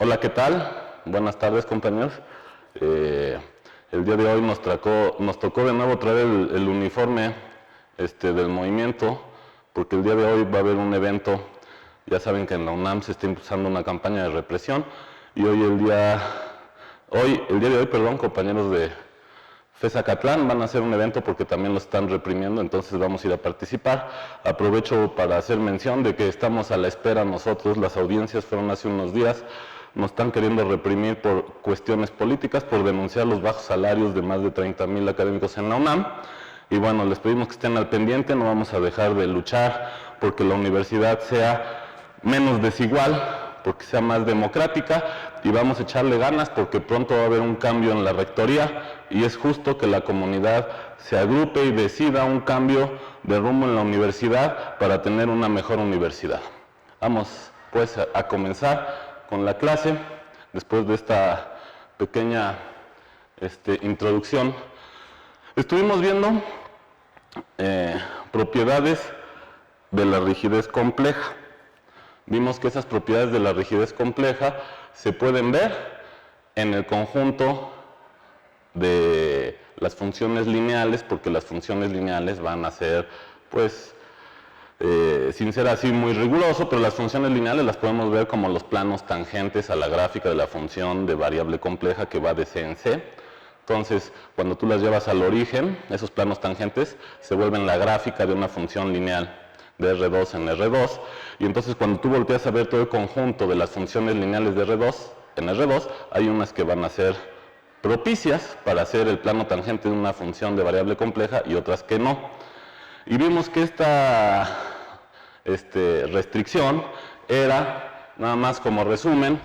Hola, ¿qué tal? Buenas tardes, compañeros. El día de hoy nos tocó de nuevo traer el uniforme del movimiento, porque el día de hoy va a haber un evento. Ya saben que en la UNAM se está impulsando una campaña de represión y el día de hoy, perdón, compañeros de FES-Acatlán van a hacer un evento porque también lo están reprimiendo, entonces vamos a ir a participar. Aprovecho para hacer mención de que estamos a la espera nosotros, las audiencias fueron hace unos días, nos están queriendo reprimir por cuestiones políticas, por denunciar los bajos salarios de más de 30,000 académicos en la UNAM. Y bueno, les pedimos que estén al pendiente, no vamos a dejar de luchar porque la universidad sea menos desigual, porque sea más democrática, y vamos a echarle ganas porque pronto va a haber un cambio en la rectoría y es justo que la comunidad se agrupe y decida un cambio de rumbo en la universidad para tener una mejor universidad. Vamos pues a comenzar con la clase, después de esta pequeña introducción. Estuvimos viendo propiedades de la rigidez compleja. Vimos que esas propiedades de la rigidez compleja se pueden ver en el conjunto de las funciones lineales, porque las funciones lineales van a ser, pues, sin ser así muy riguroso, pero las funciones lineales las podemos ver como los planos tangentes a la gráfica de la función de variable compleja que va de C en C. Entonces, cuando tú las llevas al origen, esos planos tangentes se vuelven la gráfica de una función lineal de R2 en R2, y entonces cuando tú volteas a ver todo el conjunto de las funciones lineales de R2 en R2, hay unas que van a ser propicias para hacer el plano tangente de una función de variable compleja y otras que no. Y vimos que esta restricción era, nada más como resumen,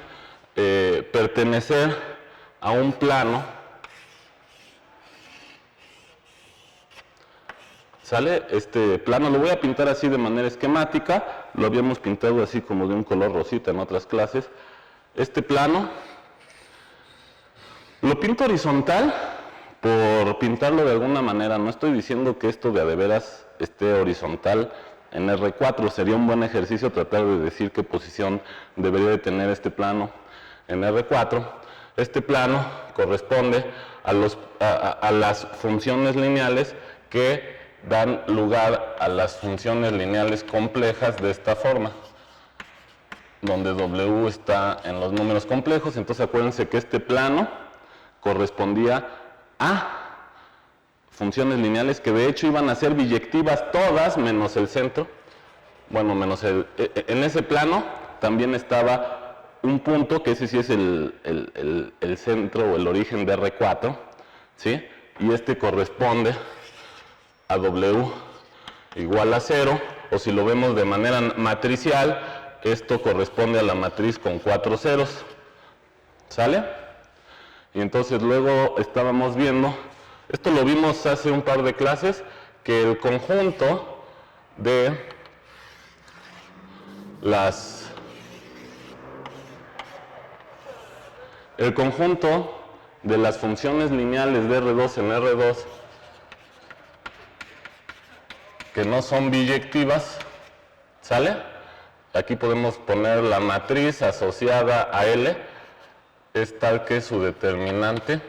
pertenecer a un plano. ¿Sale? Este plano lo voy a pintar así de manera esquemática, lo habíamos pintado así como de un color rosita en otras clases. Este plano lo pinto horizontal por pintarlo de alguna manera, no estoy diciendo que esto de a de veras esté horizontal en R4, sería un buen ejercicio tratar de decir qué posición debería de tener este plano en R4. Este plano corresponde a las funciones lineales que dan lugar a las funciones lineales complejas de esta forma, donde W está en los números complejos. Entonces acuérdense que este plano correspondía a funciones lineales que de hecho iban a ser biyectivas todas menos el centro. Bueno, menos en ese plano también estaba un punto, que ese sí es el centro o el origen de R4, ¿sí? Y este corresponde a W igual a 0, o si lo vemos de manera matricial, esto corresponde a la matriz con 4 ceros, ¿sale? Y entonces luego estábamos viendo, esto lo vimos hace un par de clases, que el conjunto de las funciones lineales de R2 en R2 que no son biyectivas, ¿sale? Aquí podemos poner la matriz asociada a L, es tal que su determinante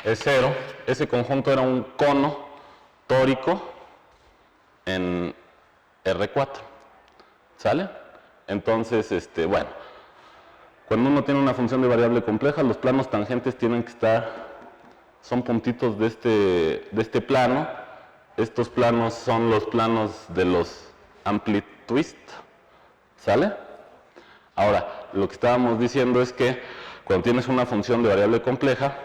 es 0. Ese conjunto era un cono tórico en R4, ¿sale? Entonces, bueno, cuando uno tiene una función de variable compleja, los planos tangentes tienen que estar, son puntitos de este plano. Estos planos son los planos de los amplitwist, ¿sale? Ahora, lo que estábamos diciendo es que cuando tienes una función de variable compleja,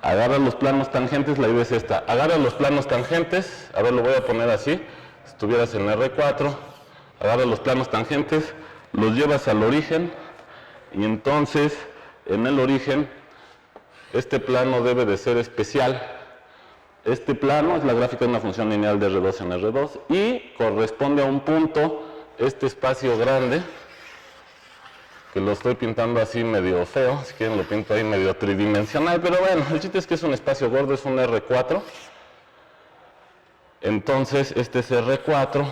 agarras los planos tangentes, la idea es esta, agarras los planos tangentes, a ver, lo voy a poner así, si estuvieras en R4, agarras los planos tangentes, los llevas al origen, y entonces, en el origen, este plano debe de ser especial. Este plano es la gráfica de una función lineal de R2 en R2 y corresponde a un punto, este espacio grande, que lo estoy pintando así medio feo, si quieren lo pinto ahí medio tridimensional, pero bueno, el chiste es que es un espacio gordo, es un R4. Entonces este es R4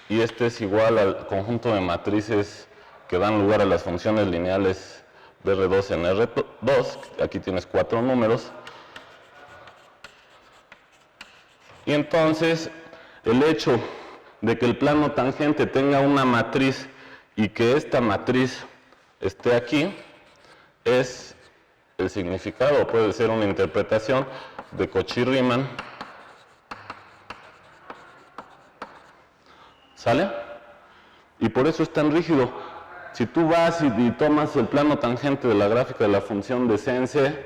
y este es igual al conjunto de matrices que dan lugar a las funciones lineales de R2 en R2. Aquí tienes 4 números. Y entonces, el hecho de que el plano tangente tenga una matriz y que esta matriz esté aquí, es el significado, puede ser una interpretación de Cauchy-Riemann. ¿Sale? Y por eso es tan rígido. Si tú vas y tomas el plano tangente de la gráfica de la función de CNC,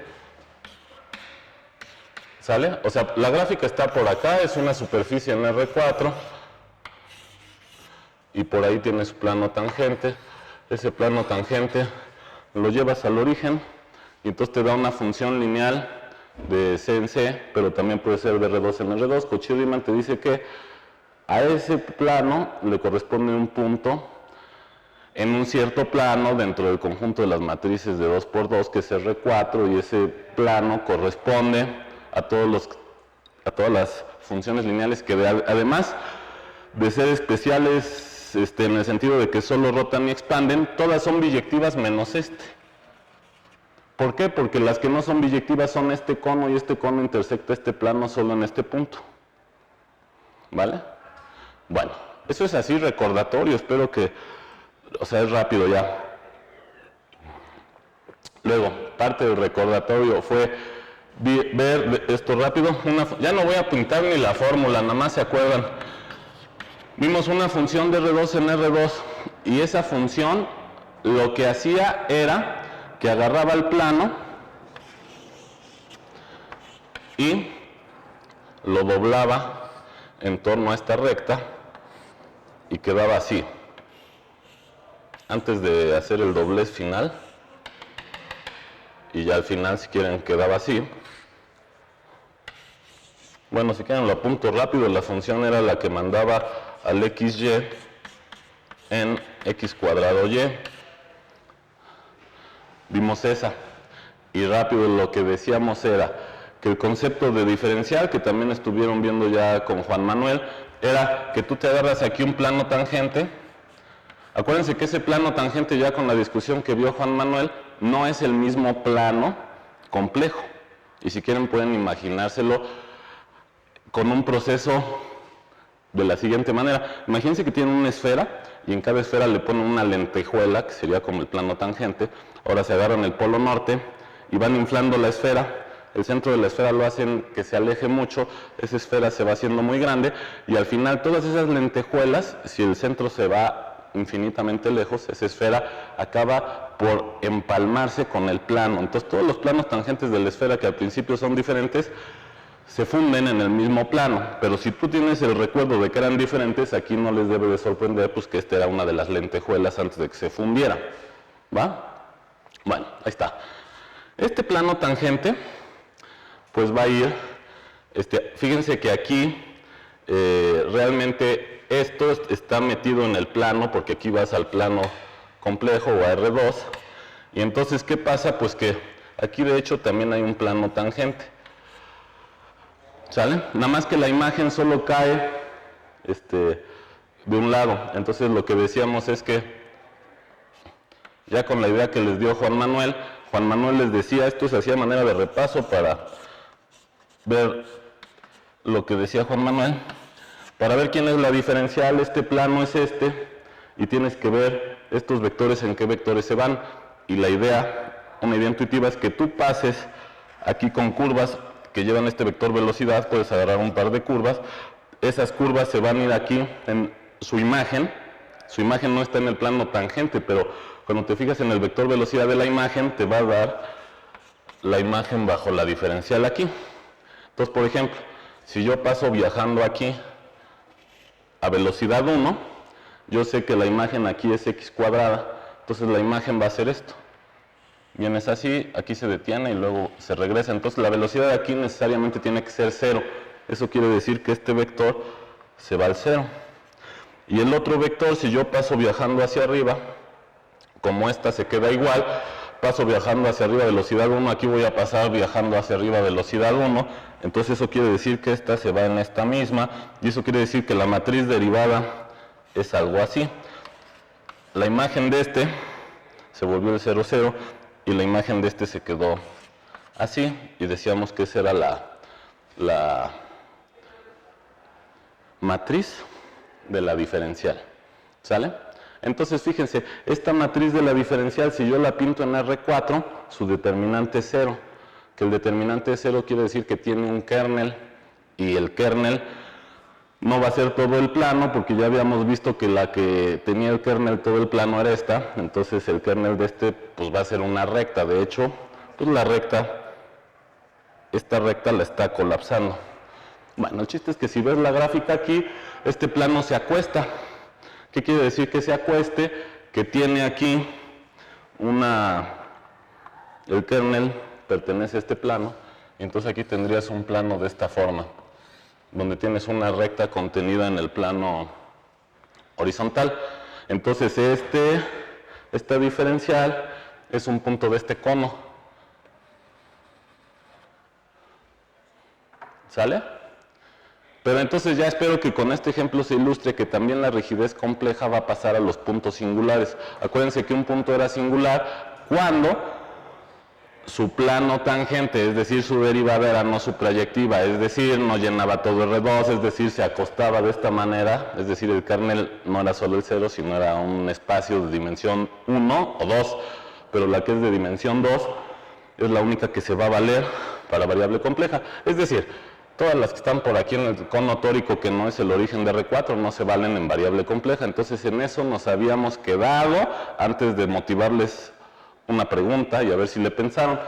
¿sale? O sea, la gráfica está por acá, es una superficie en R4, y por ahí tienes plano tangente. Ese plano tangente lo llevas al origen, y entonces te da una función lineal de CNC, pero también puede ser de R2 en R2. Cauchy-Riemann te dice que a ese plano le corresponde un punto en un cierto plano dentro del conjunto de las matrices de 2×2, que es R4, y ese plano corresponde a todas las funciones lineales que además de ser especiales en el sentido de que solo rotan y expanden, todas son biyectivas menos este. ¿Por qué? Porque las que no son biyectivas son este cono, y este cono intersecta este plano solo en este punto. ¿Vale? Bueno, eso es así recordatorio, espero que, o sea, es rápido ya. Luego, parte del recordatorio fue ver esto rápido. Ya no voy a pintar ni la fórmula, nada más se acuerdan. Vimos una función de R2 en R2, y esa función lo que hacía era que agarraba el plano y lo doblaba en torno a esta recta y quedaba así. Antes de hacer el doblez final, y ya al final, si quieren, quedaba así. Bueno, si quieren lo apunto rápido. La función era la que mandaba al XY en x²y. Vimos esa. Y rápido lo que decíamos era que el concepto de diferencial, que también estuvieron viendo ya con Juan Manuel, era que tú te agarras aquí un plano tangente. Acuérdense que ese plano tangente, ya con la discusión que vio Juan Manuel, no es el mismo plano complejo. Y si quieren pueden imaginárselo con un proceso de la siguiente manera. Imagínense que tienen una esfera y en cada esfera le ponen una lentejuela, que sería como el plano tangente. Ahora se agarran el polo norte y van inflando la esfera. El centro de la esfera lo hacen que se aleje mucho, esa esfera se va haciendo muy grande, y al final todas esas lentejuelas, si el centro se va infinitamente lejos, esa esfera acaba por empalmarse con el plano. Entonces todos los planos tangentes de la esfera, que al principio son diferentes, se funden en el mismo plano. Pero si tú tienes el recuerdo de que eran diferentes, aquí no les debe de sorprender pues que esta era una de las lentejuelas antes de que se fundiera. ¿Va? Bueno, ahí está. Este plano tangente pues va a ir, fíjense que aquí realmente esto está metido en el plano, porque aquí vas al plano complejo o a R2, y entonces ¿qué pasa? Pues que aquí de hecho también hay un plano tangente, ¿sale? Nada más que la imagen solo cae de un lado. Entonces lo que decíamos es que ya con la idea que les dio Juan Manuel les decía, esto se hacía a manera de repaso para ver lo que decía Juan Manuel, para ver quién es la diferencial. Este plano es y tienes que ver estos vectores en qué vectores se van, y la idea, una idea intuitiva, es que tú pases aquí con curvas que llevan este vector velocidad. Puedes agarrar un par de curvas, esas curvas se van a ir aquí en su imagen no está en el plano tangente, pero cuando te fijas en el vector velocidad de la imagen, te va a dar la imagen bajo la diferencial aquí. Entonces, por ejemplo, si yo paso viajando aquí a velocidad 1, yo sé que la imagen aquí es x², entonces la imagen va a ser esto. Vienes así, aquí se detiene y luego se regresa. Entonces la velocidad de aquí necesariamente tiene que ser 0. Eso quiere decir que este vector se va al 0. Y el otro vector, si yo paso viajando hacia arriba, como esta se queda igual, paso viajando hacia arriba velocidad 1, aquí voy a pasar viajando hacia arriba velocidad 1, entonces eso quiere decir que esta se va en esta misma, y eso quiere decir que la matriz derivada es algo así. la imagen de este se volvió el 0, 0, y la imagen de este se quedó así, y decíamos que esa era la matriz de la diferencial, ¿sale? Entonces, fíjense, esta matriz de la diferencial, si yo la pinto en R4, su determinante es 0, que el determinante es 0 quiere decir que tiene un kernel, y el kernel no va a ser todo el plano, porque ya habíamos visto que la que tenía el kernel todo el plano era esta, entonces el kernel de este pues va a ser una recta. De hecho, pues la recta, esta recta la está colapsando. Bueno, el chiste es que si ves la gráfica aquí, este plano se acuesta. ¿Qué quiere decir que se acueste? Que tiene aquí el kernel pertenece a este plano, y entonces aquí tendrías un plano de esta forma, donde tienes una recta contenida en el plano horizontal. Entonces esta diferencial es un punto de este cono. ¿Sale? Pero entonces ya espero que con este ejemplo se ilustre que también la rigidez compleja va a pasar a los puntos singulares. Acuérdense que un punto era singular cuando su plano tangente, es decir, su derivada era no su proyectiva, es decir, no llenaba todo R2, es decir, se acostaba de esta manera, es decir, el kernel no era solo el 0, sino era un espacio de dimensión 1 o 2, pero la que es de dimensión 2 es la única que se va a valer para variable compleja. Es decir, todas las que están por aquí en el cono tórico, que no es el origen de R4, no se valen en variable compleja. Entonces, en eso nos habíamos quedado antes de motivarles una pregunta y a ver si le pensaron.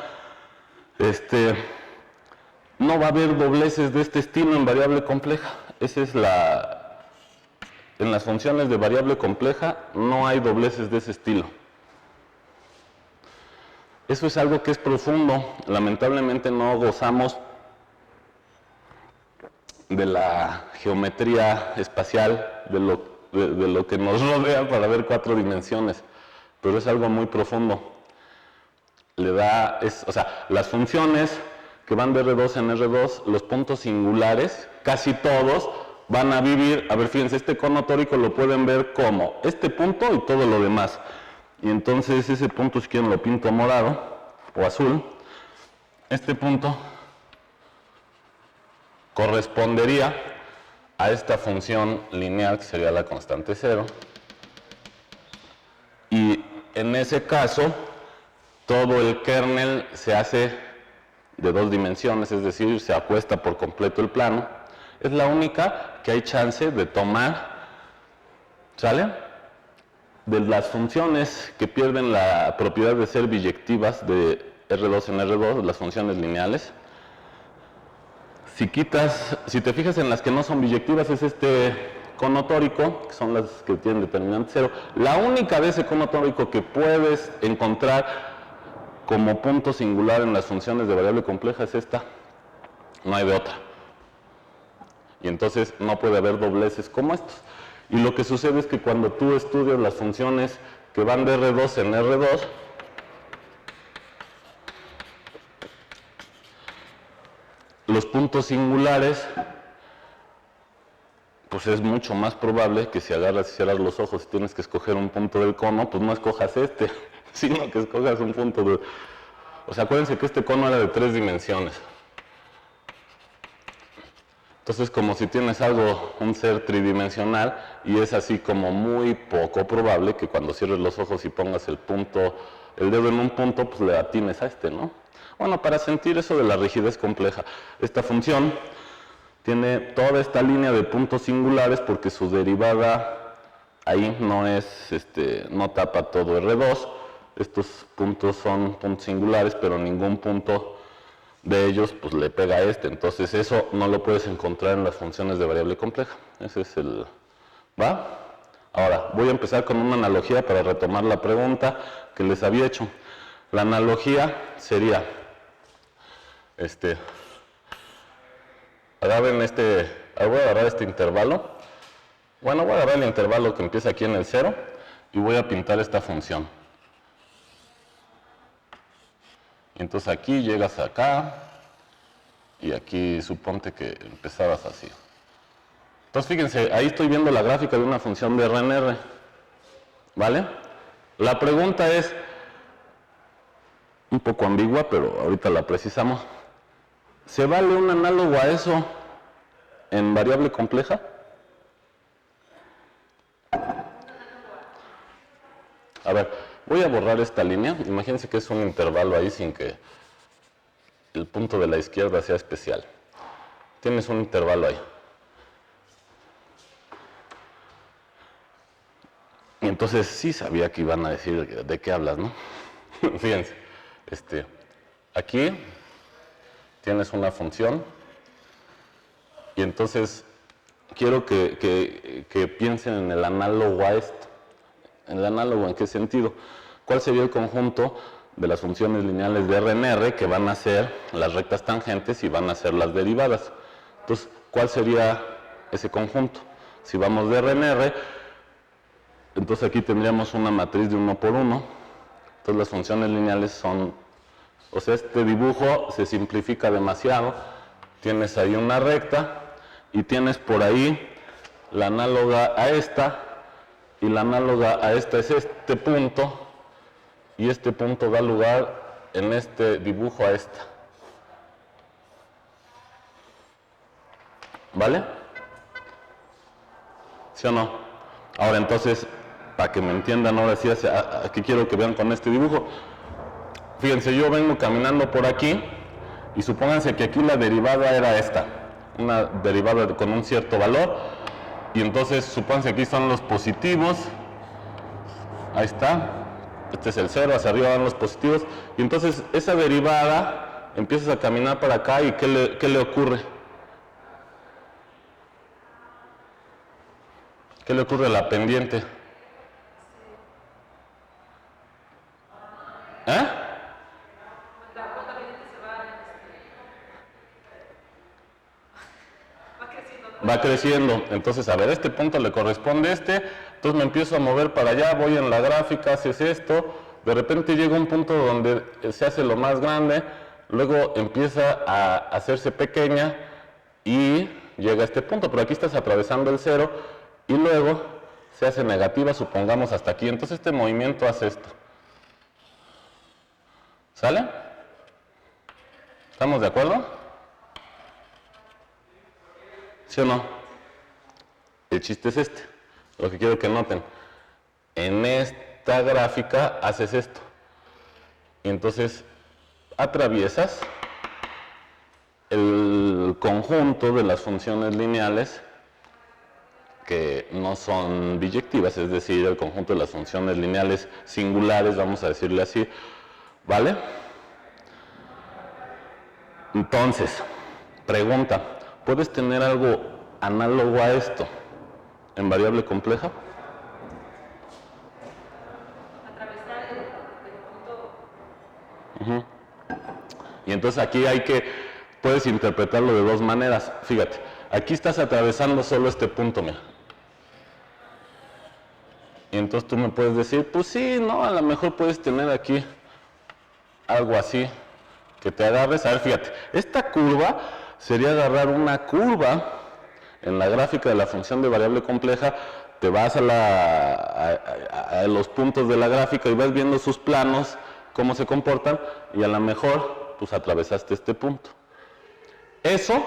No va a haber dobleces de este estilo en variable compleja. Esa es en las funciones de variable compleja no hay dobleces de ese estilo. Eso es algo que es profundo. Lamentablemente no gozamos de la geometría espacial, de lo que nos rodea para ver 4 dimensiones, pero es algo muy profundo. O sea, las funciones que van de R2 en R2, los puntos singulares, casi todos, van a vivir, a ver, fíjense, este cono tórico lo pueden ver como este punto y todo lo demás. Y entonces ese punto, si quieren, lo pinto morado o azul. Este punto correspondería a esta función lineal que sería la constante 0. Y en ese caso, todo el kernel se hace de 2 dimensiones, es decir, se acuesta por completo el plano. Es la única que hay chance de tomar, ¿sale? De las funciones que pierden la propiedad de ser biyectivas de R2 en R2, las funciones lineales. Si te fijas en las que no son biyectivas, es este cono tórico, que son las que tienen determinante 0. La única de ese cono tórico que puedes encontrar como punto singular en las funciones de variable compleja es esta. No hay de otra. Y entonces no puede haber dobleces como estos. Y lo que sucede es que cuando tú estudias las funciones que van de R2 en R2, los puntos singulares, pues es mucho más probable que si agarras y cierras los ojos y tienes que escoger un punto del cono, pues no escojas este, sino que escojas un punto de... O sea, acuérdense que este cono era de 3 dimensiones. Entonces, como si tienes un ser tridimensional, y es así como muy poco probable que cuando cierres los ojos y pongas el dedo en un punto, pues le atines a este, ¿no? Bueno, para sentir eso de la rigidez compleja, esta función tiene toda esta línea de puntos singulares porque su derivada ahí no tapa todo R2. Estos puntos son puntos singulares, pero ningún punto de ellos pues le pega a este. Entonces eso no lo puedes encontrar en las funciones de variable compleja. Ese es ¿va? Ahora, voy a empezar con una analogía para retomar la pregunta que les había hecho. La analogía sería, voy a agarrar este intervalo. Bueno, voy a agarrar el intervalo que empieza aquí en el 0 y voy a pintar esta función. Entonces aquí llegas acá y aquí suponte que empezabas así. Entonces fíjense, ahí estoy viendo la gráfica de una función de RNR. ¿Vale? La pregunta es un poco ambigua, pero ahorita la precisamos. ¿Se vale un análogo a eso en variable compleja? A ver, voy a borrar esta línea. Imagínense que es un intervalo ahí sin que el punto de la izquierda sea especial. Tienes un intervalo ahí. Y entonces sí sabía que iban a decir de qué hablas, ¿no? Fíjense, aquí tienes una función y entonces quiero que piensen en el análogo a esto. ¿En el análogo en qué sentido? ¿Cuál sería el conjunto de las funciones lineales de Rn que van a ser las rectas tangentes y van a ser las derivadas? Entonces, ¿cuál sería ese conjunto? Si vamos de Rn, entonces aquí tendríamos una matriz de 1 por 1. Entonces las funciones lineales son, o sea, este dibujo se simplifica demasiado. Tienes ahí una recta y tienes por ahí la análoga a esta, y la análoga a esta es este punto, y este punto da lugar en este dibujo a esta. ¿Vale? ¿Sí o no? Ahora entonces, para que me entiendan ahora sí, aquí quiero que vean con este dibujo. Fíjense, yo vengo caminando por aquí y supónganse que aquí la derivada era esta, una derivada con un cierto valor, y entonces supónganse que aquí son los positivos, ahí está, este es el 0, hacia arriba van los positivos, y entonces esa derivada empiezas a caminar para acá y ¿qué le ocurre? ¿Qué le ocurre a la pendiente? ¿Eh? Va creciendo. Entonces, a ver, este punto le corresponde entonces me empiezo a mover para allá, voy en la gráfica, haces esto, de repente llega un punto donde se hace lo más grande, luego empieza a hacerse pequeña y llega a este punto, pero aquí estás atravesando el 0 y luego se hace negativa, supongamos hasta aquí, entonces este movimiento hace esto. ¿Sale? ¿Estamos de acuerdo? ¿Sí o no? El chiste es este. Lo que quiero que noten. En esta gráfica haces esto. Y entonces atraviesas el conjunto de las funciones lineales que no son biyectivas, es decir, el conjunto de las funciones lineales singulares, vamos a decirle así, ¿vale? Entonces, pregunta, ¿puedes tener algo análogo a esto en variable compleja? Atravesar el punto. Y entonces aquí puedes interpretarlo de dos maneras. Fíjate, aquí estás atravesando solo este punto, mira. Y entonces tú me puedes decir, pues sí, no, a lo mejor puedes tener aquí algo así, que te agarres. A ver, fíjate, esta curva sería agarrar una curva en la gráfica de la función de variable compleja, te vas a los puntos de la gráfica y vas viendo sus planos, cómo se comportan, y a lo mejor pues atravesaste este punto. Eso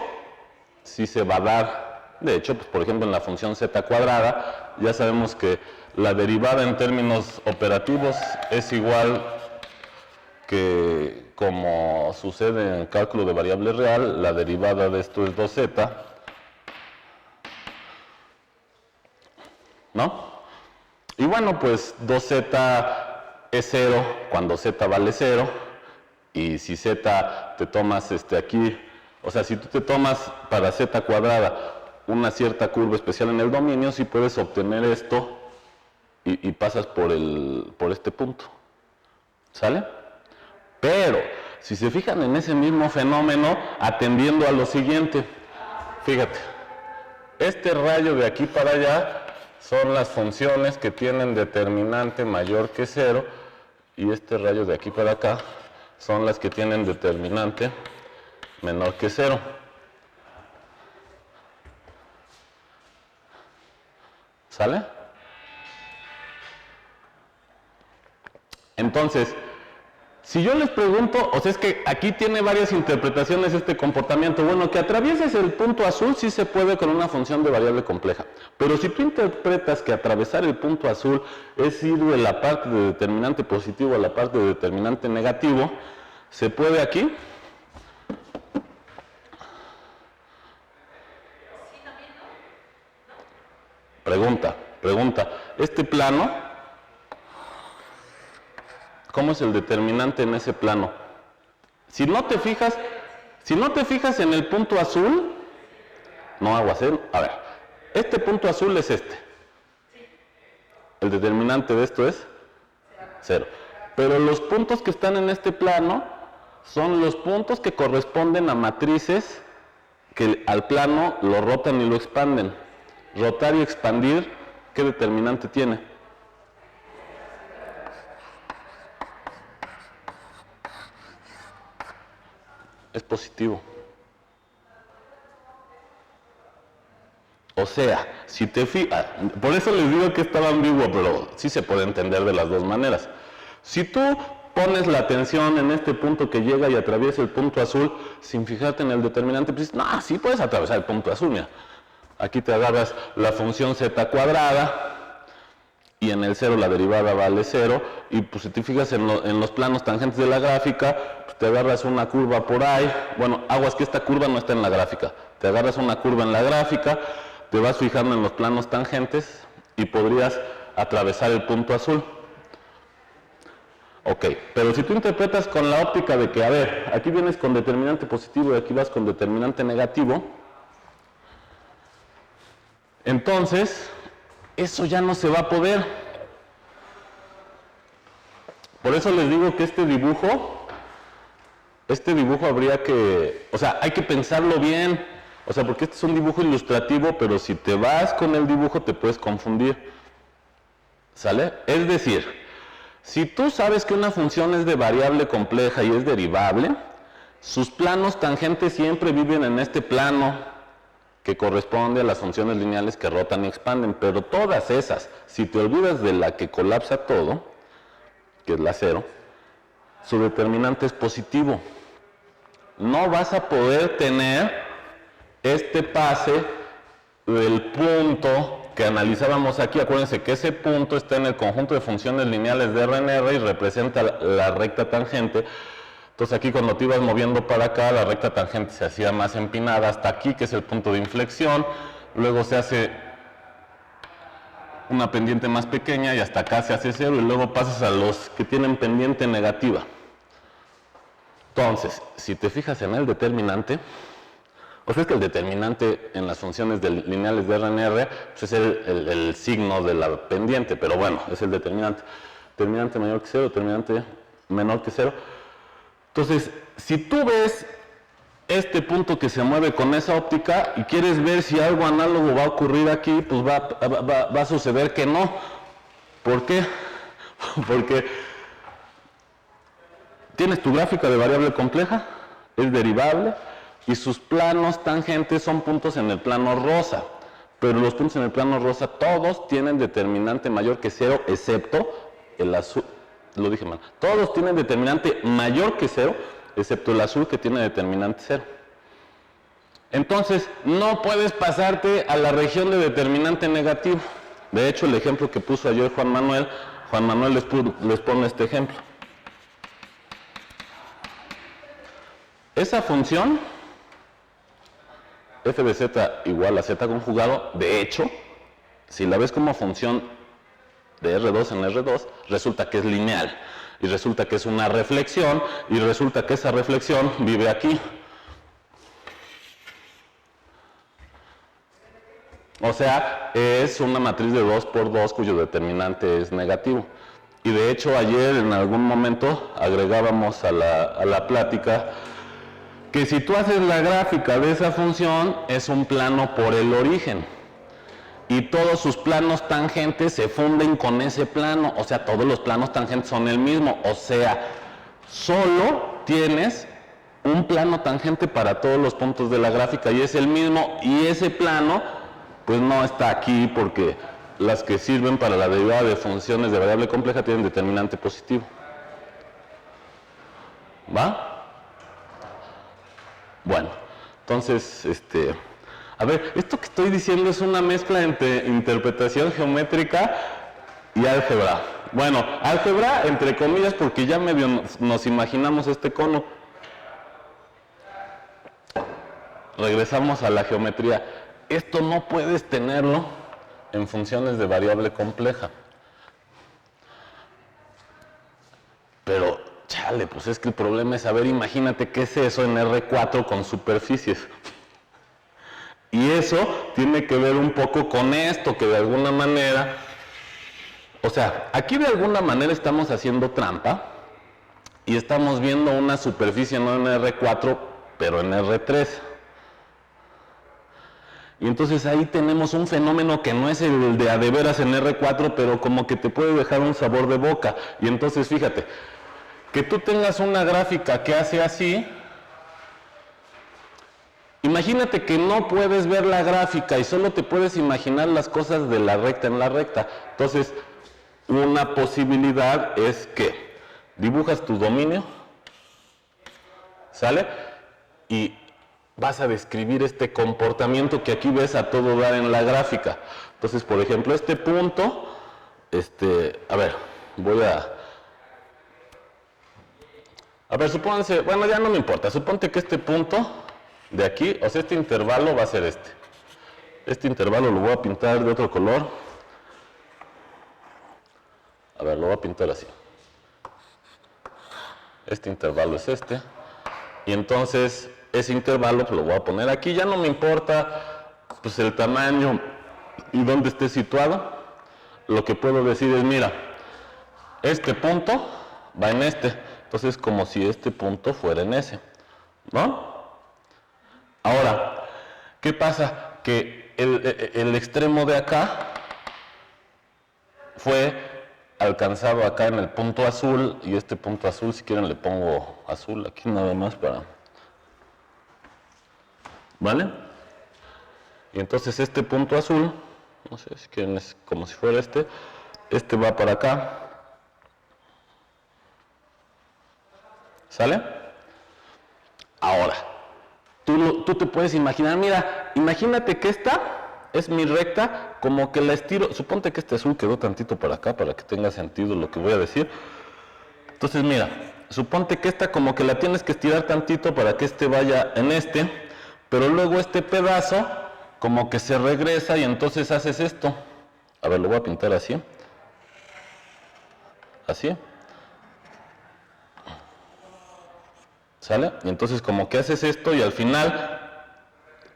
sí se va a dar. De hecho, pues, por ejemplo, en la función z cuadrada, ya sabemos que la derivada en términos operativos es igual que, como sucede en el cálculo de variable real, la derivada de esto es 2z, ¿no? Y bueno, pues 2z es 0 cuando z vale 0, y si z te tomas aquí, o sea, si tú te tomas para z cuadrada una cierta curva especial en el dominio, sí puedes obtener esto y pasas por este punto. ¿Sale? Pero, si se fijan en ese mismo fenómeno, atendiendo a lo siguiente, fíjate, este rayo de aquí para allá son las funciones que tienen determinante mayor que 0, y este rayo de aquí para acá son las que tienen determinante menor que 0. ¿Sale? Entonces, si yo les pregunto, o sea, es que aquí tiene varias interpretaciones este comportamiento. Bueno, que atravieses el punto azul sí se puede con una función de variable compleja. Pero si tú interpretas que atravesar el punto azul es ir de la parte de determinante positivo a la parte de determinante negativo, ¿se puede aquí? Pregunta. Este plano, ¿cómo es el determinante en ese plano? Si no te fijas en el punto azul, no aguas, ¿eh? A ver, este punto azul es este. El determinante de esto es 0. Pero los puntos que están en este plano son los puntos que corresponden a matrices que al plano lo rotan y lo expanden. Rotar y expandir, ¿qué determinante tiene? Es positivo. O sea, si te fijas, por eso les digo que estaba ambiguo, pero sí se puede entender de las dos maneras. Si tú pones la atención en este punto que llega y atraviesa el punto azul, sin fijarte en el determinante, pues no, sí puedes atravesar el punto azul, mira. Aquí te agarras la función z cuadrada, y en el 0 la derivada vale 0, y pues si te fijas en los planos tangentes de la gráfica, pues te agarras una curva por ahí, bueno, aguas que esta curva no está en la gráfica, te agarras una curva en la gráfica, te vas fijando en los planos tangentes y podrías atravesar el punto azul. Ok, pero si tú interpretas con la óptica de que, a ver, aquí vienes con determinante positivo y aquí vas con determinante negativo, entonces eso ya no se va a poder. Por eso les digo que este dibujo habría que, o sea, hay que pensarlo bien, o sea, porque este es un dibujo ilustrativo, pero si te vas con el dibujo te puedes confundir, ¿sale? Es decir, si tú sabes que una función es de variable compleja y es derivable, sus planos tangentes siempre viven en este plano que corresponde a las funciones lineales que rotan y expanden, pero todas esas, si te olvidas de la que colapsa todo, que es la 0, su determinante es positivo. No vas a poder tener este pase del punto que analizábamos aquí. Acuérdense que ese punto está en el conjunto de funciones lineales de RNR y representa la recta tangente. Entonces aquí cuando te ibas moviendo para acá, la recta tangente se hacía más empinada hasta aquí, que es el punto de inflexión, luego se hace una pendiente más pequeña y hasta acá se hace 0 y luego pasas a los que tienen pendiente negativa. Entonces, si te fijas en el determinante, o sea, es que el determinante en las funciones lineales de RNR pues es el signo de la pendiente, pero bueno, es el determinante. Determinante mayor que 0, determinante menor que 0. Entonces, si tú ves este punto que se mueve con esa óptica y quieres ver si algo análogo va a ocurrir aquí, pues va a suceder que no. ¿Por qué? Porque tienes tu gráfica de variable compleja, es derivable, y sus planos tangentes son puntos en el plano rosa. Pero los puntos en el plano rosa todos tienen determinante mayor que 0, excepto el azul. Lo dije mal. Todos tienen determinante mayor que 0, excepto el azul que tiene determinante 0. Entonces, no puedes pasarte a la región de determinante negativo. De hecho, el ejemplo que puso ayer Juan Manuel les pone este ejemplo. Esa función, f de z igual a z conjugado, de hecho, si la ves como función de R2 en R2, resulta que es lineal, y resulta que es una reflexión, y resulta que esa reflexión vive aquí. O sea, es una matriz de 2 por 2 cuyo determinante es negativo. Y de hecho ayer en algún momento agregábamos a la plática que si tú haces la gráfica de esa función es un plano por el origen. Y todos sus planos tangentes se funden con ese plano, o sea, todos los planos tangentes son el mismo, o sea, solo tienes un plano tangente para todos los puntos de la gráfica y es el mismo, y ese plano pues no está aquí porque las que sirven para la derivada de funciones de variable compleja tienen determinante positivo. ¿Va? Bueno, entonces, a ver, esto que estoy diciendo es una mezcla entre interpretación geométrica y álgebra. Bueno, álgebra entre comillas porque ya medio nos imaginamos este cono. Regresamos a la geometría. Esto no puedes tenerlo en funciones de variable compleja. Pero, chale, pues es que el problema es, a ver, imagínate qué es eso en R4 con superficies. Y eso tiene que ver un poco con esto, que de alguna manera, o sea, aquí de alguna manera estamos haciendo trampa y estamos viendo una superficie no en R4, pero en R3. Y entonces ahí tenemos un fenómeno que no es el de a de veras en R4, pero como que te puede dejar un sabor de boca. Y entonces fíjate, que tú tengas una gráfica que hace así, imagínate que no puedes ver la gráfica y solo te puedes imaginar las cosas de la recta en la recta. Entonces, una posibilidad es que dibujas tu dominio, ¿sale? Y vas a describir este comportamiento que aquí ves a todo dar en la gráfica. Entonces, por ejemplo, este punto, a ver, a ver, supónganse, bueno, ya no me importa, suponte que este punto de aquí, o sea, este intervalo va a ser este. Este intervalo lo voy a pintar de otro color. A ver, lo voy a pintar así. Este intervalo es este. Y entonces, ese intervalo pues, lo voy a poner aquí. Ya no me importa pues, el tamaño y dónde esté situado. Lo que puedo decir es, mira, este punto va en este. Entonces, como si este punto fuera en ese, ¿no? Ahora, ¿qué pasa? Que el extremo de acá fue alcanzado acá en el punto azul, y este punto azul, si quieren le pongo azul aquí nada más para... ¿Vale? Y entonces este punto azul, no sé si quieren es como si fuera este va para acá. ¿Sale? Ahora, tú te puedes imaginar, mira, imagínate que esta es mi recta, como que la estiro, suponte que este azul quedó tantito para acá, para que tenga sentido lo que voy a decir. Entonces, mira, suponte que esta como que la tienes que estirar tantito para que este vaya en pero luego este pedazo como que se regresa y entonces haces esto. A ver, lo voy a pintar así. Así. ¿Sale? Y entonces como que haces esto y al final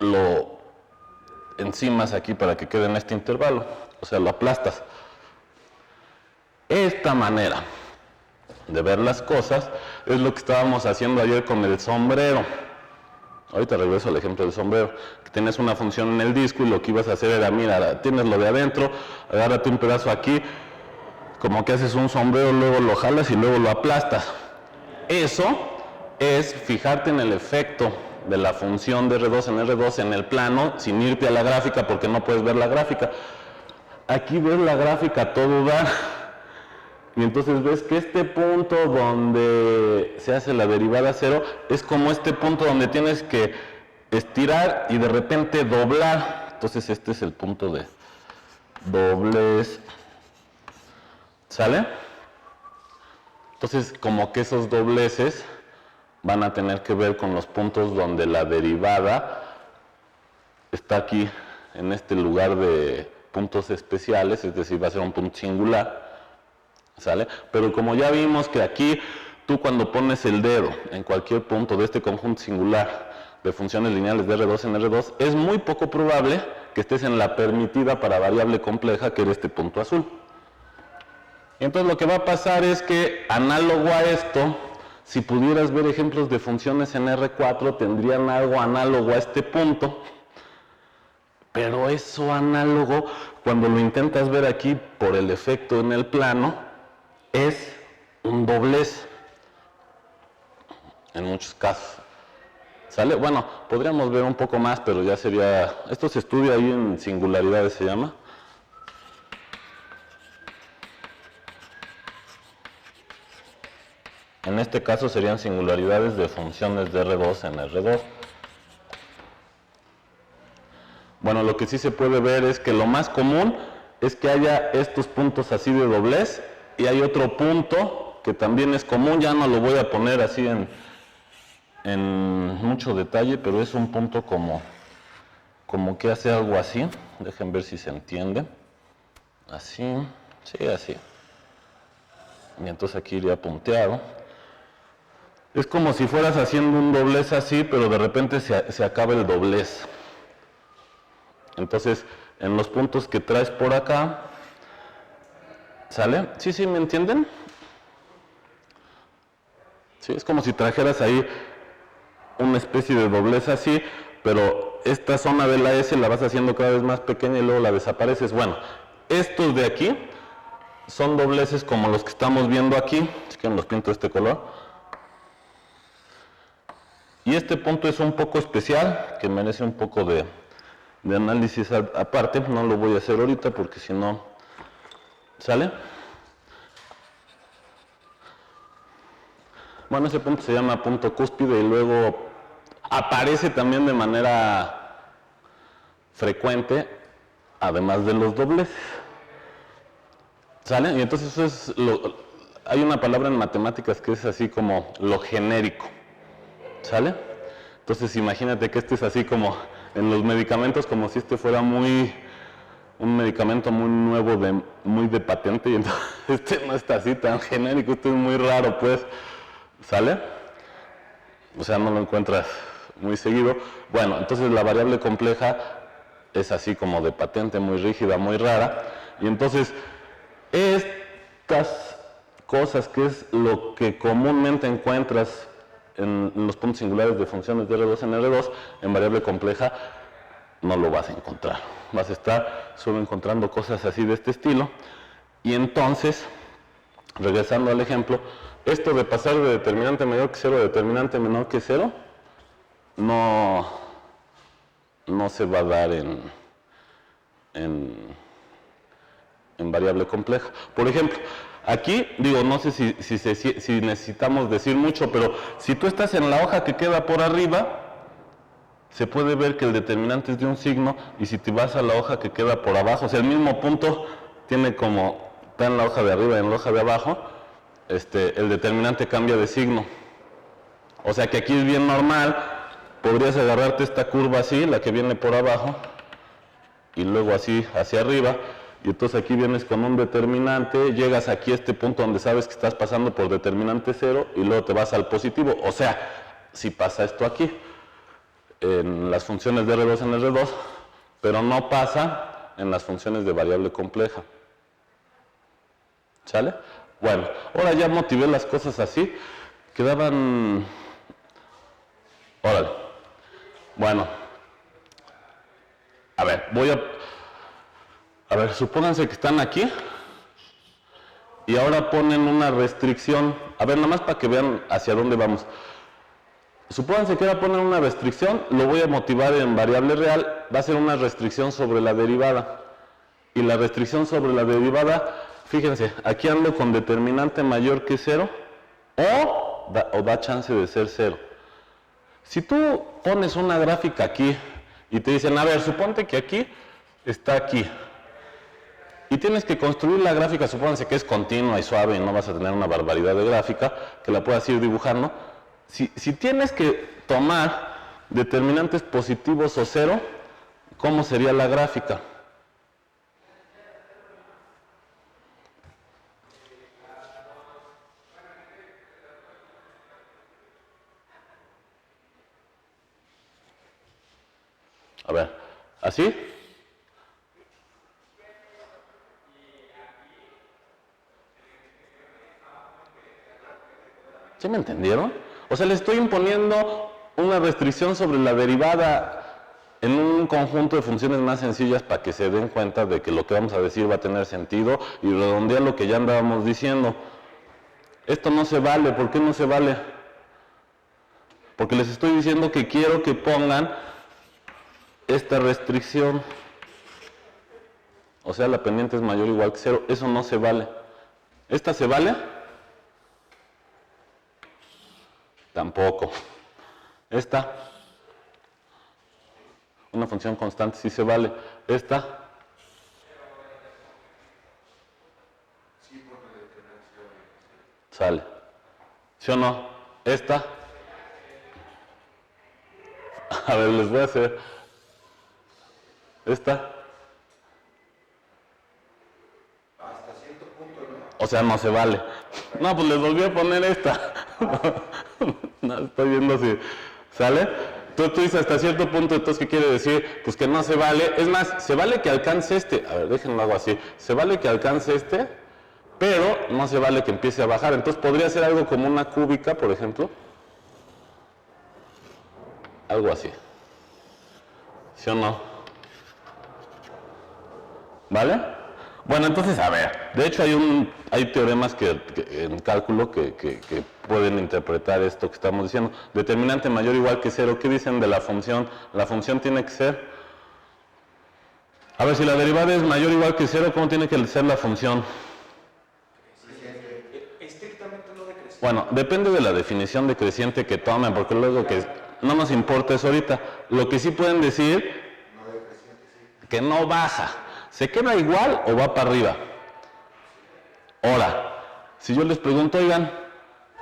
lo encimas aquí para que quede en este intervalo. O sea, lo aplastas. Esta manera de ver las cosas es lo que estábamos haciendo ayer con el sombrero. Ahorita regreso al ejemplo del sombrero, que tienes una función en el disco y lo que ibas a hacer era, mira, tienes lo de adentro, agárrate un pedazo aquí, como que haces un sombrero, luego lo jalas y luego lo aplastas. Eso es fijarte en el efecto de la función de R2 en R2 en el plano, sin irte a la gráfica porque no puedes ver la gráfica. Aquí ves la gráfica todo da. Y entonces ves que este punto donde se hace la derivada cero es como este punto donde tienes que estirar y de repente doblar. Entonces este es el punto de doblez. ¿Sale? Entonces como que esos dobleces van a tener que ver con los puntos donde la derivada está aquí en este lugar de puntos especiales, es decir, va a ser un punto singular. ¿Sale? Pero como ya vimos que aquí tú cuando pones el dedo en cualquier punto de este conjunto singular de funciones lineales de R2 en R2, es muy poco probable que estés en la permitida para variable compleja, que era este punto azul. Y entonces lo que va a pasar es que, análogo a esto, si pudieras ver ejemplos de funciones en R4, tendrían algo análogo a este punto, pero eso análogo, cuando lo intentas ver aquí por el efecto en el plano, es un doblez en muchos casos. ¿Sale? Bueno, podríamos ver un poco más, pero ya sería... Esto se estudia ahí en singularidades, se llama. En este caso serían singularidades de funciones de R2 en R2. Bueno, lo que sí se puede ver es que lo más común es que haya estos puntos así de doblez y hay otro punto que también es común, ya no lo voy a poner así en mucho detalle, pero es un punto como que hace algo así. Dejen ver si se entiende. Así, sí, así. Y entonces aquí iría punteado. Es como si fueras haciendo un doblez así, pero de repente se acaba el doblez. Entonces, en los puntos que traes por acá, ¿sale? ¿Sí, sí, me entienden? Sí, es como si trajeras ahí una especie de doblez así, pero esta zona de la S la vas haciendo cada vez más pequeña y luego la desapareces. Bueno, estos de aquí son dobleces como los que estamos viendo aquí. Si quieren los pinto de este color. Y este punto es un poco especial, que merece un poco de análisis aparte. No lo voy a hacer ahorita porque si no, ¿sale? Bueno, ese punto se llama punto cúspide y luego aparece también de manera frecuente, además de los dobleces. ¿Sale? Y entonces eso es hay una palabra en matemáticas que es así como lo genérico. ¿Sale? Entonces imagínate que este es así como en los medicamentos, como si este fuera un medicamento muy nuevo, muy de patente, y entonces este no está así tan genérico, este es muy raro, pues. ¿Sale? O sea, no lo encuentras muy seguido. Bueno, entonces la variable compleja es así como de patente, muy rígida, muy rara. Y entonces, estas cosas que es lo que comúnmente encuentras en los puntos singulares de funciones de R2 en R2, en variable compleja no lo vas a encontrar. Vas a estar solo encontrando cosas así de este estilo. Y entonces, regresando al ejemplo, esto de pasar de determinante mayor que 0 a determinante menor que 0, no se va a dar en variable compleja. Por ejemplo, aquí, digo, no sé si necesitamos decir mucho, pero si tú estás en la hoja que queda por arriba, se puede ver que el determinante es de un signo, y si te vas a la hoja que queda por abajo, o sea, el mismo punto tiene como, está en la hoja de arriba y en la hoja de abajo, el determinante cambia de signo. O sea que aquí es bien normal, podrías agarrarte esta curva así, la que viene por abajo, y luego así hacia arriba, y entonces aquí vienes con un determinante, llegas aquí a este punto donde sabes que estás pasando por determinante 0, y luego te vas al positivo. O sea, si pasa esto aquí, en las funciones de R2 en R2, pero no pasa en las funciones de variable compleja. ¿Sale? Bueno, ahora ya motivé las cosas así, quedaban... Órale. Bueno. A ver, a ver, supónganse que están aquí y ahora ponen una restricción. A ver, nada más para que vean hacia dónde vamos. Supónganse que ahora ponen una restricción, lo voy a motivar en variable real, va a ser una restricción sobre la derivada. Y la restricción sobre la derivada, fíjense, aquí ando con determinante mayor que 0 o da chance de ser 0. Si tú pones una gráfica aquí y te dicen, a ver, suponte que aquí está aquí, y tienes que construir la gráfica, supónganse que es continua y suave y no vas a tener una barbaridad de gráfica, que la puedas ir dibujando. Si tienes que tomar determinantes positivos o 0, ¿cómo sería la gráfica? A ver, ¿así? ¿Sí me entendieron? O sea, le estoy imponiendo una restricción sobre la derivada en un conjunto de funciones más sencillas para que se den cuenta de que lo que vamos a decir va a tener sentido y redondear lo que ya andábamos diciendo. Esto no se vale. ¿Por qué no se vale? Porque les estoy diciendo que quiero que pongan esta restricción. O sea, la pendiente es mayor o igual que 0. Eso no se vale. ¿Esta se vale? Tampoco. Esta, una función constante sí se vale. Esta, sale. ¿Sí o no? Esta, a ver, les voy a hacer. Esta. O sea, no se vale. No, pues les volví a poner esta. No, estoy viendo si sale. Tú dices hasta cierto punto, entonces, ¿qué quiere decir? Pues que no se vale. Es más, se vale que alcance este. A ver, déjenlo hago así. Se vale que alcance este, pero no se vale que empiece a bajar. Entonces, podría ser algo como una cúbica, por ejemplo. Algo así. ¿Sí o no? ¿Vale? Bueno, entonces, a ver, de hecho hay teoremas en cálculo que pueden interpretar esto que estamos diciendo. Determinante mayor o igual que cero, ¿qué dicen de la función? La función tiene que ser... A ver, si la derivada es mayor o igual que cero, ¿cómo tiene que ser la función? Estrictamente no decreciente. Bueno, depende de la definición de creciente que tomen, porque luego que no nos importa eso ahorita. Lo que sí pueden decir, que no baja. ¿Se queda igual o va para arriba? Ahora, si yo les pregunto, oigan,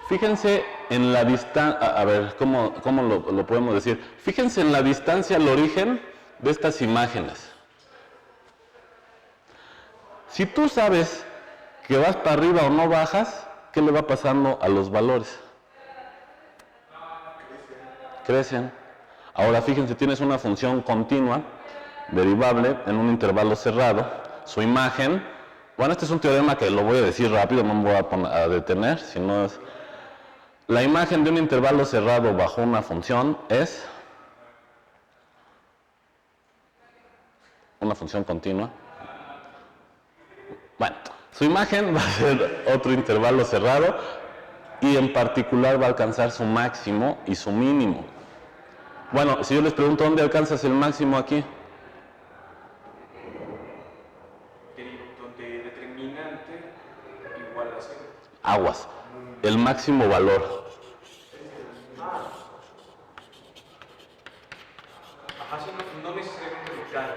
fíjense en la distancia, a ver, ¿cómo lo podemos decir? Fíjense en la distancia al origen de estas imágenes. Si tú sabes que vas para arriba o no bajas, ¿qué le va pasando a los valores? Crecen. Ahora fíjense, tienes una función continua, derivable, en un intervalo cerrado. Su imagen, bueno, este es un teorema que lo voy a decir rápido, no me voy a detener, sino es... La imagen de un intervalo cerrado bajo una función es una función continua. Bueno, su imagen va a ser otro intervalo cerrado y en particular va a alcanzar su máximo y su mínimo. Bueno, si yo les pregunto dónde alcanzas el máximo aquí, Donde determinante igual a cero. aguas, el máximo valor. Ajá, sí, no necesariamente local.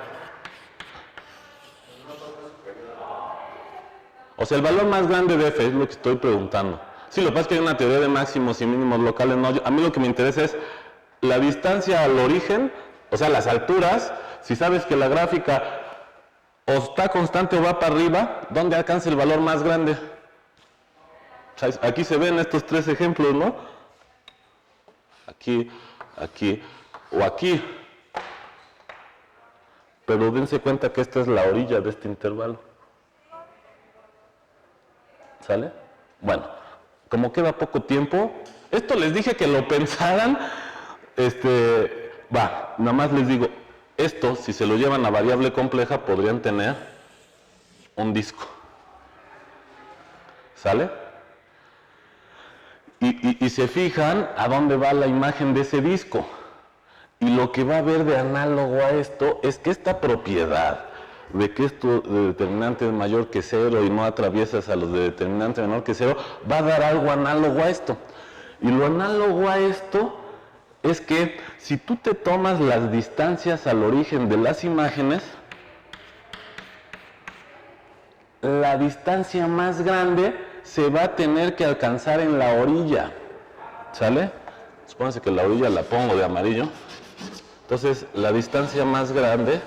O sea, el valor más grande de f es lo que estoy preguntando. Sí, lo que pasa es que hay una teoría de máximos y mínimos locales. No, a mí lo que me interesa es la distancia al origen, o sea, las alturas. Si sabes que la gráfica o está constante o va para arriba, ¿dónde alcanza el valor más grande? O sea, aquí se ven estos tres ejemplos, ¿no? Aquí, aquí o aquí. Pero dense cuenta que esta es la orilla de este intervalo. ¿Sale? Bueno, como queda poco tiempo, esto les dije que lo pensaran, nada más les digo, esto, si se lo llevan a variable compleja, podrían tener un disco. ¿Sale? Y se fijan a dónde va la imagen de ese disco. Y lo que va a haber de análogo a esto es que esta propiedad de que esto de determinante es mayor que cero y no atraviesas a los de determinante menor que cero, va a dar algo análogo a esto. Y lo análogo a esto es que si tú te tomas las distancias al origen de las imágenes, la distancia más grande se va a tener que alcanzar en la orilla. ¿Sale? Supónganse que la orilla la pongo de amarillo. Entonces, la distancia más grande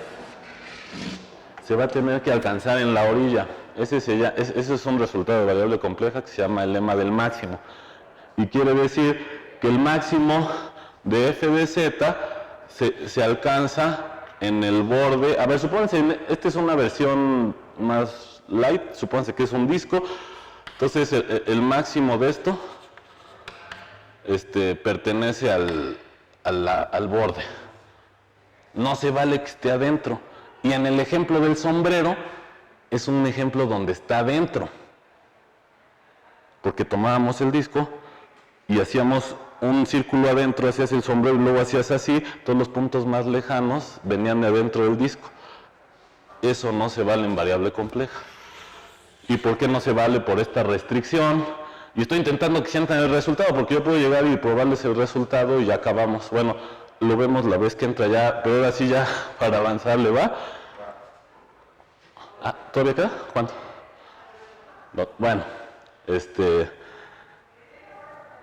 se va a tener que alcanzar en la orilla. Ese es un resultado de variable compleja que se llama el lema del máximo. Y quiere decir que el máximo de f de z se alcanza en el borde. A ver, supónganse, esta es una versión más light, supónganse que es un disco. Entonces, el máximo de esto pertenece al borde. No se vale que esté adentro. Y en el ejemplo del sombrero, es un ejemplo donde está adentro. Porque tomábamos el disco y hacíamos un círculo adentro, hacías el sombrero y luego hacías así, todos los puntos más lejanos venían de adentro del disco. Eso no se vale en variable compleja. ¿Y por qué no se vale? Por esta restricción Y estoy intentando que sientan el resultado, porque yo puedo llegar y probarles el resultado y ya acabamos. Bueno, lo vemos la vez que entra ya, pero ahora sí ya para avanzar le va. Ah, ¿todavía queda? ¿Cuánto? No, bueno,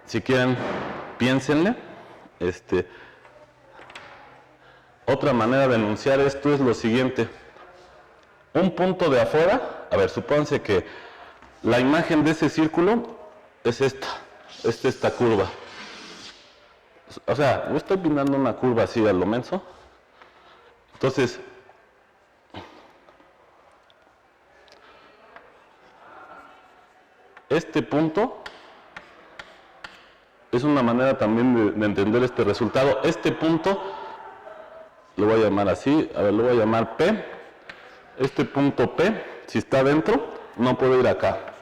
si quieren, piénsenle. Otra manera de enunciar esto es lo siguiente. Un punto de afuera, a ver, supónganse que la imagen de ese círculo es esta curva. O sea, yo estoy pintando una curva así a lo menso. Entonces, este punto es una manera también de entender este resultado. Este punto, lo voy a llamar así, a ver, lo voy a llamar P. Este punto P, si está dentro, no puedo ir acá.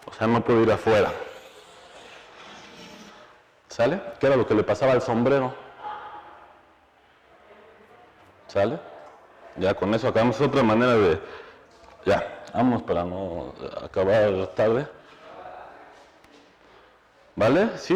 O sea, no puedo ir afuera. ¿Sale? ¿Qué era lo que le pasaba al sombrero? ¿Sale? Ya con eso acabamos. Es otra manera de... Ya, vamos para no acabar tarde. ¿Vale? ¿Sí?